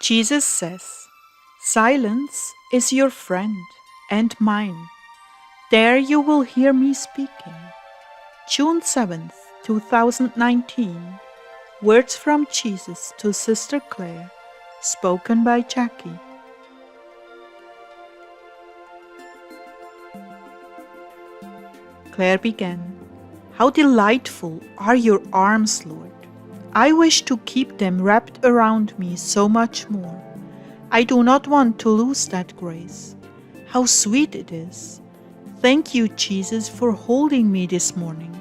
Jesus says, "Silence is your friend and mine. There you will hear me speaking." June 7th, 2019. Words from Jesus to Sister Clare, spoken by Jackie. Clare began, "How delightful are your arms, Lord! I wish to keep them wrapped around me so much more. I do not want to lose that grace. How sweet it is! Thank you, Jesus, for holding me this morning.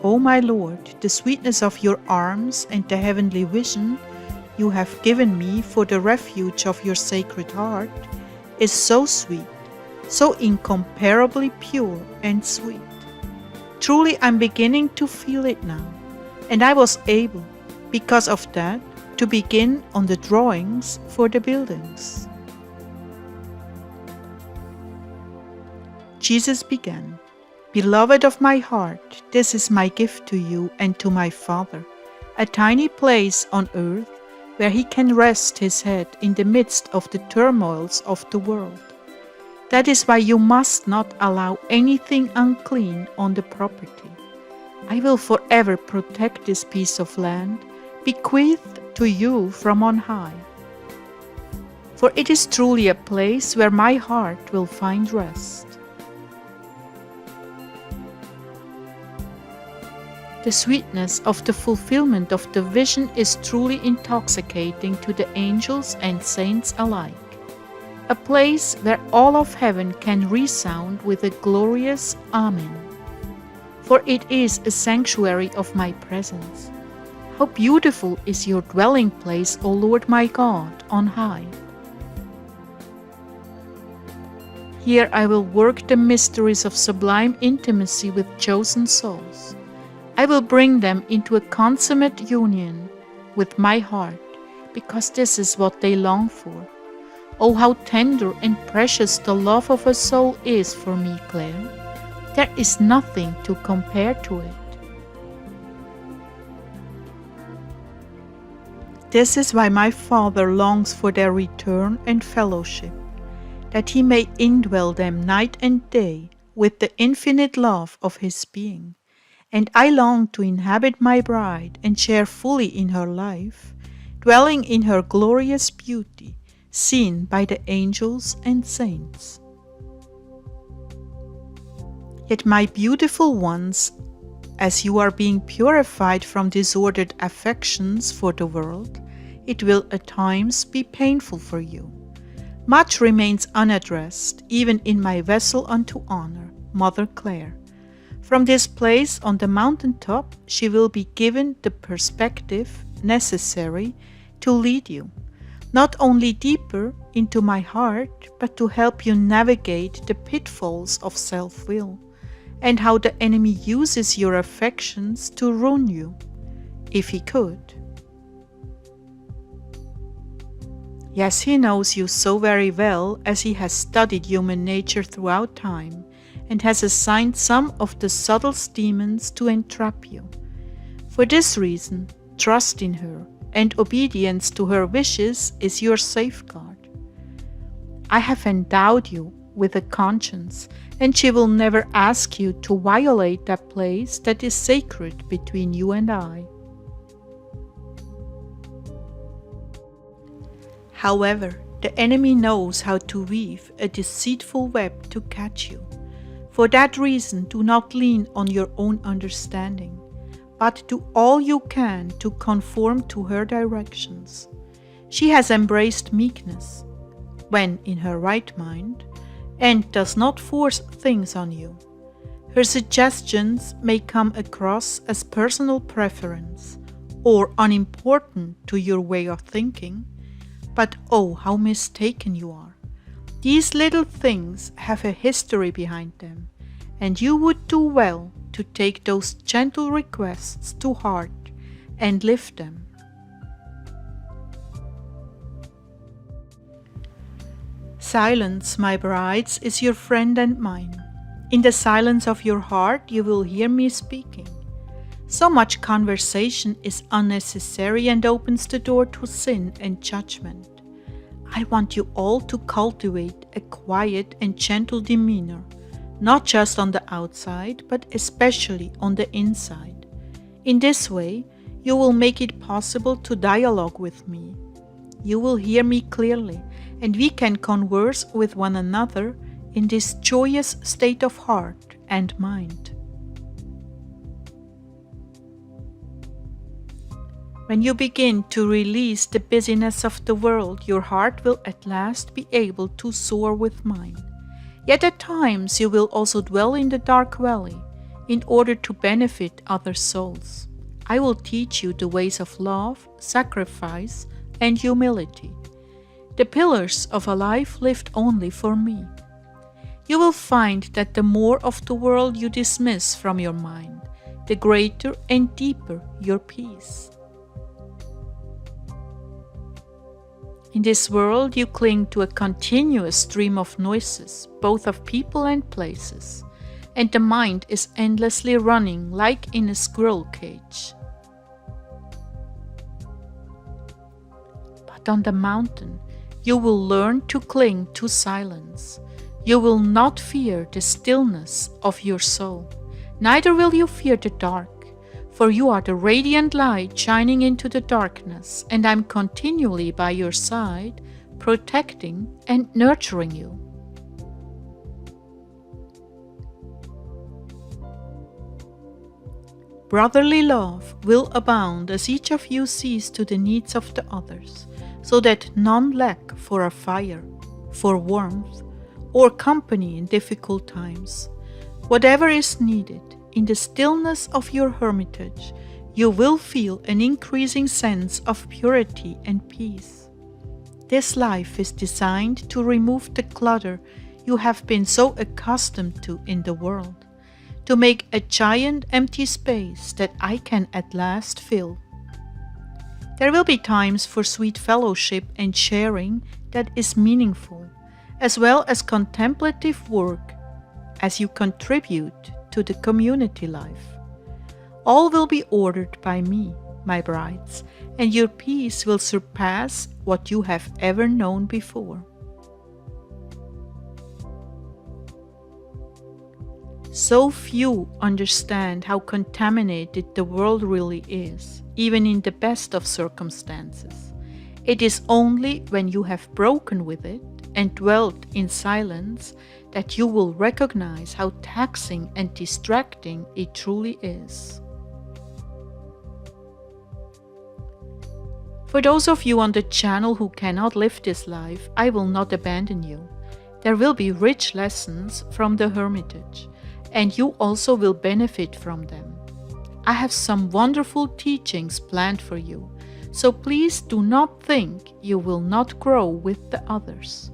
Oh my Lord, the sweetness of your arms and the heavenly vision you have given me for the refuge of your sacred heart is so sweet, so incomparably pure and sweet. Truly, I'm beginning to feel it now, and I was able, because of that, to begin on the drawings for the buildings." Jesus began, "Beloved of my heart, this is my gift to you and to my Father, a tiny place on earth where he can rest his head in the midst of the turmoils of the world. That is why you must not allow anything unclean on the property. I will forever protect this piece of land, bequeathed to you from on high. For it is truly a place where my heart will find rest." The sweetness of the fulfillment of the vision is truly intoxicating to the angels and saints alike. A place where all of heaven can resound with a glorious Amen. For it is a sanctuary of my presence. How beautiful is your dwelling place, O Lord my God, on high. Here I will work the mysteries of sublime intimacy with chosen souls. I will bring them into a consummate union with my heart, because this is what they long for. Oh, how tender and precious the love of a soul is for me, Clare. There is nothing to compare to it. This is why my Father longs for their return and fellowship, that he may indwell them night and day with the infinite love of his being. And I long to inhabit my bride and share fully in her life, dwelling in her glorious beauty, seen by the angels and saints. Yet my beautiful ones, as you are being purified from disordered affections for the world, it will at times be painful for you. Much remains unaddressed, even in my vessel unto honor, Mother Clare. From this place on the mountaintop, she will be given the perspective necessary to lead you, not only deeper into my heart, but to help you navigate the pitfalls of self-will, and how the enemy uses your affections to ruin you, if he could. Yes, he knows you so very well, as he has studied human nature throughout time, and has assigned some of the subtlest demons to entrap you. For this reason, trust in her, and obedience to her wishes is your safeguard. I have endowed you with a conscience, and she will never ask you to violate that place that is sacred between you and I. However, the enemy knows how to weave a deceitful web to catch you. For that reason, do not lean on your own understanding, but do all you can to conform to her directions. She has embraced meekness, when in her right mind, and does not force things on you. Her suggestions may come across as personal preference or unimportant to your way of thinking, but oh, how mistaken you are. These little things have a history behind them, and you would do well to take those gentle requests to heart and live them. Silence, my brides, is your friend and mine. In the silence of your heart you will hear me speaking. So much conversation is unnecessary and opens the door to sin and judgment. I want you all to cultivate a quiet and gentle demeanor, not just on the outside, but especially on the inside. In this way, you will make it possible to dialogue with me. You will hear me clearly, and we can converse with one another in this joyous state of heart and mind. When you begin to release the busyness of the world, your heart will at last be able to soar with mine. Yet at times you will also dwell in the dark valley in order to benefit other souls. I will teach you the ways of love, sacrifice, and humility, the pillars of a life lived only for me. You will find that the more of the world you dismiss from your mind, the greater and deeper your peace. In this world, you cling to a continuous stream of noises, both of people and places, and the mind is endlessly running like in a squirrel cage. But on the mountain, you will learn to cling to silence. You will not fear the stillness of your soul, neither will you fear the dark. For you are the radiant light shining into the darkness, and I am continually by your side, protecting and nurturing you. Brotherly love will abound as each of you sees to the needs of the others, so that none lack for a fire, for warmth, or company in difficult times. Whatever is needed, in the stillness of your hermitage, you will feel an increasing sense of purity and peace. This life is designed to remove the clutter you have been so accustomed to in the world, to make a giant empty space that I can at last fill. There will be times for sweet fellowship and sharing that is meaningful, as well as contemplative work as you contribute to the community life. All will be ordered by me, my brides, and your peace will surpass what you have ever known before. So few understand how contaminated the world really is, even in the best of circumstances. It is only when you have broken with it and dwelt in silence that you will recognize how taxing and distracting it truly is. For those of you on the channel who cannot live this life, I will not abandon you. There will be rich lessons from the hermitage, and you also will benefit from them. I have some wonderful teachings planned for you, so please do not think you will not grow with the others.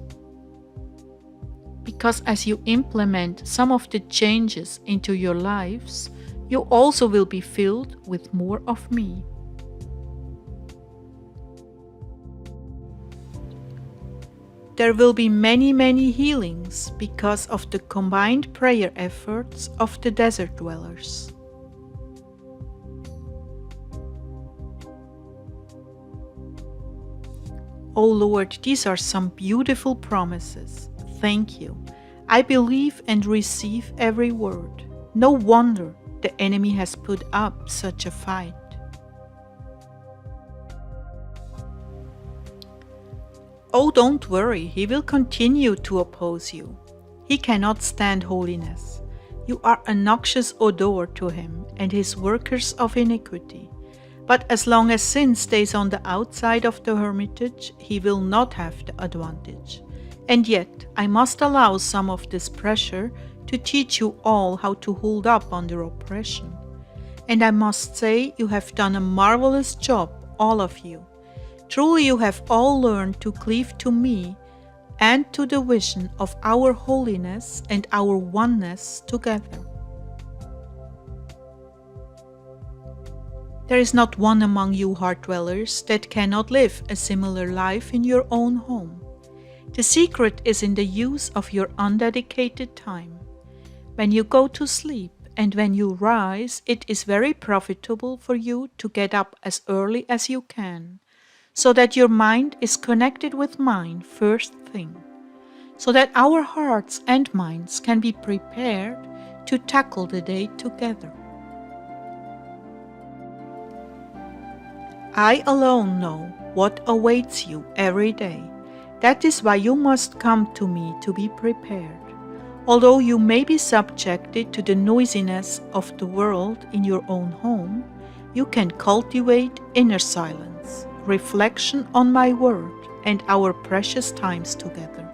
Because as you implement some of the changes into your lives, you also will be filled with more of me. There will be many healings because of the combined prayer efforts of the desert dwellers. O Lord, these are some beautiful promises. Thank you. I believe and receive every word. No wonder the enemy has put up such a fight. Oh, don't worry, he will continue to oppose you. He cannot stand holiness. You are a noxious odor to him and his workers of iniquity. But as long as sin stays on the outside of the hermitage, he will not have the advantage. And yet, I must allow some of this pressure to teach you all how to hold up under oppression. And I must say, you have done a marvelous job, all of you. Truly, you have all learned to cleave to me and to the vision of our holiness and our oneness together. There is not one among you heart dwellers that cannot live a similar life in your own home. The secret is in the use of your undedicated time. When you go to sleep and when you rise, it is very profitable for you to get up as early as you can, so that your mind is connected with mine first thing, so that our hearts and minds can be prepared to tackle the day together. I alone know what awaits you every day. That is why you must come to me to be prepared. Although you may be subjected to the noisiness of the world in your own home, you can cultivate inner silence, reflection on my word, and our precious times together.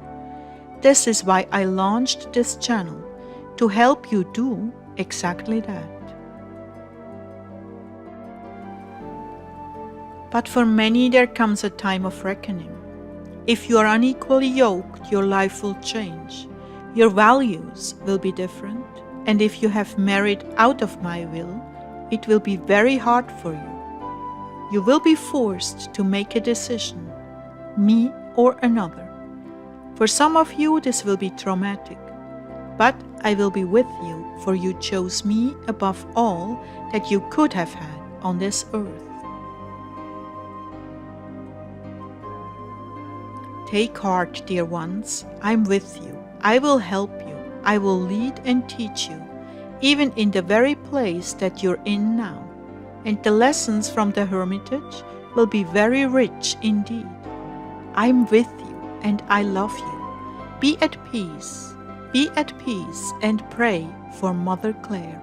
This is why I launched this channel, to help you do exactly that. But for many there comes a time of reckoning. If you are unequally yoked, your life will change. Your values will be different, and if you have married out of my will, it will be very hard for you. You will be forced to make a decision, me or another. For some of you this will be traumatic, but I will be with you, for you chose me above all that you could have had on this earth. Take heart, dear ones, I'm with you. I will help you. I will lead and teach you, even in the very place that you're in now. And the lessons from the hermitage will be very rich indeed. I'm with you and I love you. Be at peace, and pray for Mother Clare.